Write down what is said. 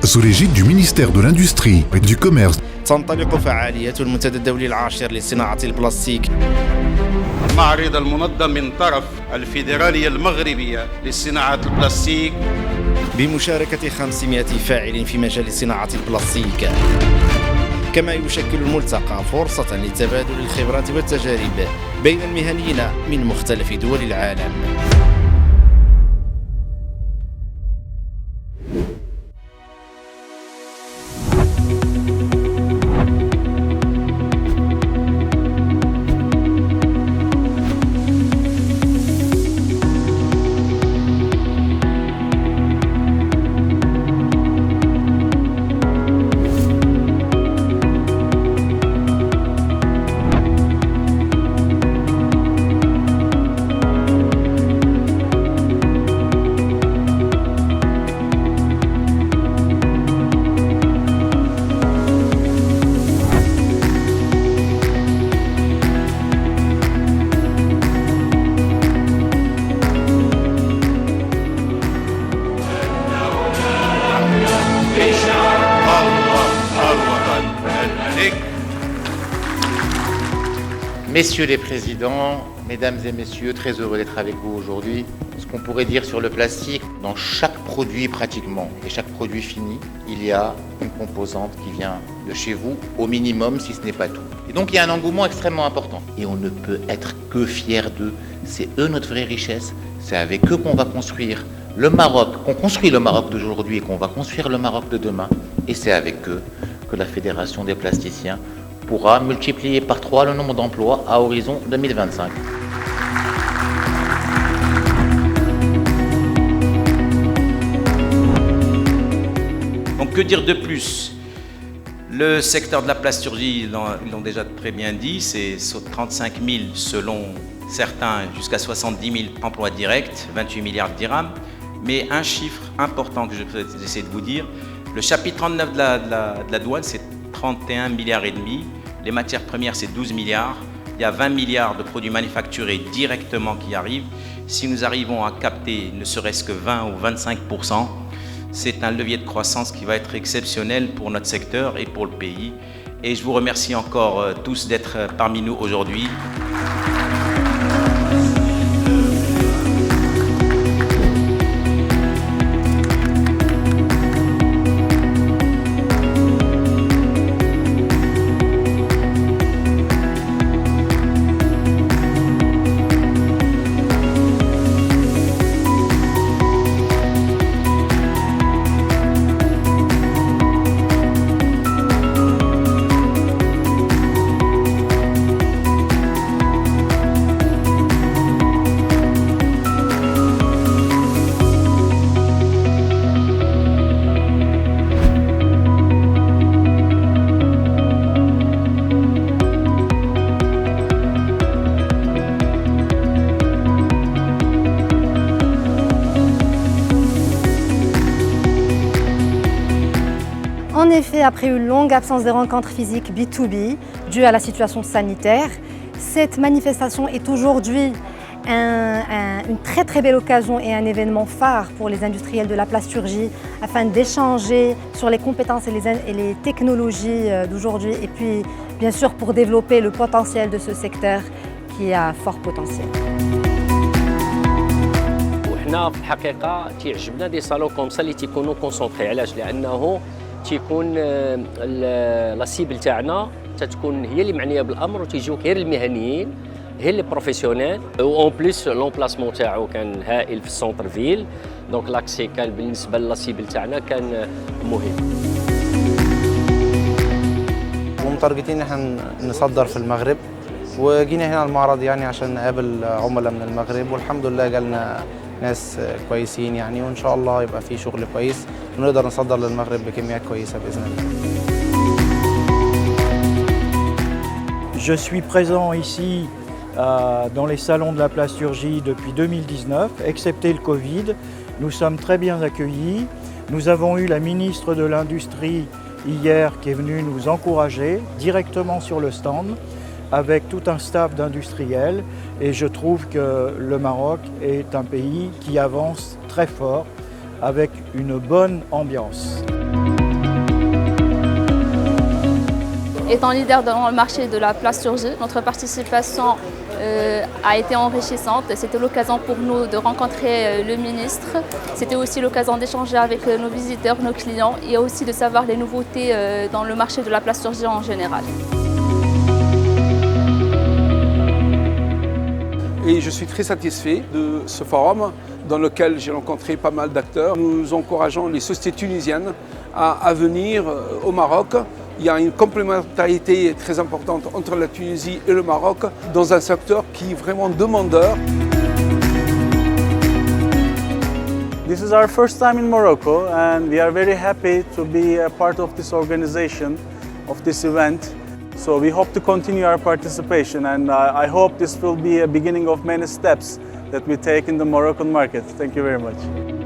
sous l'égide du ministère de l'Industrie et du Commerce. تنطلق فعالية المنتدى الدولي العاشر لصناعة البلاستيك. المعرض المنظم من طرف الفيدرالية المغربية لصناعة البلاستيك بمشاركة 500 فاعل في مجال صناعة البلاستيك. كما يشكل الملتقى فرصة لتبادل الخبرات والتجارب بين المهنيين من مختلف دول العالم. Messieurs les présidents, mesdames et messieurs, très heureux d'être avec vous aujourd'hui. Ce qu'on pourrait dire sur le plastique, dans chaque produit pratiquement, et chaque produit fini, il y a une composante qui vient de chez vous, au minimum, si ce n'est pas tout. Et donc il y a un engouement extrêmement important. Et on ne peut être que fiers d'eux. C'est eux notre vraie richesse. C'est avec eux qu'on va construire le Maroc, qu'on construit le Maroc d'aujourd'hui et qu'on va construire le Maroc de demain. Et c'est avec eux que la Fédération des plasticiens pourra multiplier par 3 le nombre d'emplois à horizon 2025. Donc que dire de plus? Le secteur de la plasturgie, ils l'ont déjà très bien dit, c'est 35 000 selon certains, jusqu'à 70 000 emplois directs, 28 milliards de dirhams. Mais un chiffre important que j'essaie de vous dire, le chapitre 39 de la douane, c'est 31 milliards et demi. Les matières premières, c'est 12 milliards. Il y a 20 milliards de produits manufacturés directement qui arrivent. Si nous arrivons à capter ne serait-ce que 20 ou 25%, c'est un levier de croissance qui va être exceptionnel pour notre secteur et pour le pays. Et je vous remercie encore tous d'être parmi nous aujourd'hui. En effet, après une longue absence de rencontres physiques B2B due à la situation sanitaire, cette manifestation est aujourd'hui une très très belle occasion et un événement phare pour les industriels de la plasturgie afin d'échanger sur les compétences et les technologies d'aujourd'hui et puis bien sûr pour développer le potentiel de ce secteur qui a fort potentiel. وحنا في الحقيقة تيعجبنا دي صالون كومسا اللي تيكونوا كونسونطري علاش لأنه تيكون لا سيبل تاعنا تتكون هي اللي معنيه بالامر وتيجيو غير المهنيين غير لي بروفيسيونيل اون بليس لومبلاسمون تاعو كان هائل في السونتر فيل دونك لاكسي كان بالنسبه لا سيبل تاعنا كان مهم. ومتارجتين احنا نصدر في المغرب وجينا هنا المعرض يعني عشان نقابل عملاء من المغرب والحمد لله جالنا ناس كويسين يعني وإن شاء الله يبقى في شغل كويس ونقدر نصدر للمغرب بكميات كويسة بإذن الله. Je suis présent ici dans les salons de la plasturgie depuis 2019, excepté le Covid. Nous sommes très bien accueillis. Nous avons eu la ministre de l'Industrie hier qui est venue nous encourager directement sur le stand avec tout un staff d'industriels et je trouve que le Maroc est un pays qui avance très fort avec une bonne ambiance. Étant leader dans le marché de la plasturgie, notre participation a été enrichissante. C'était l'occasion pour nous de rencontrer le ministre. C'était aussi l'occasion d'échanger avec nos visiteurs, nos clients et aussi de savoir les nouveautés dans le marché de la plasturgie en général. Et je suis très satisfait de ce forum dans lequel j'ai rencontré pas mal d'acteurs. Nous encourageons les sociétés tunisiennes à venir au Maroc. Il y a une complémentarité très importante entre la Tunisie et le Maroc dans un secteur qui est vraiment demandeur. This is our first time in Morocco and we are very happy to be a part of this organization, of this event. So we hope to continue our participation and I hope this will be a beginning of many steps that we take in the Moroccan market. Thank you very much.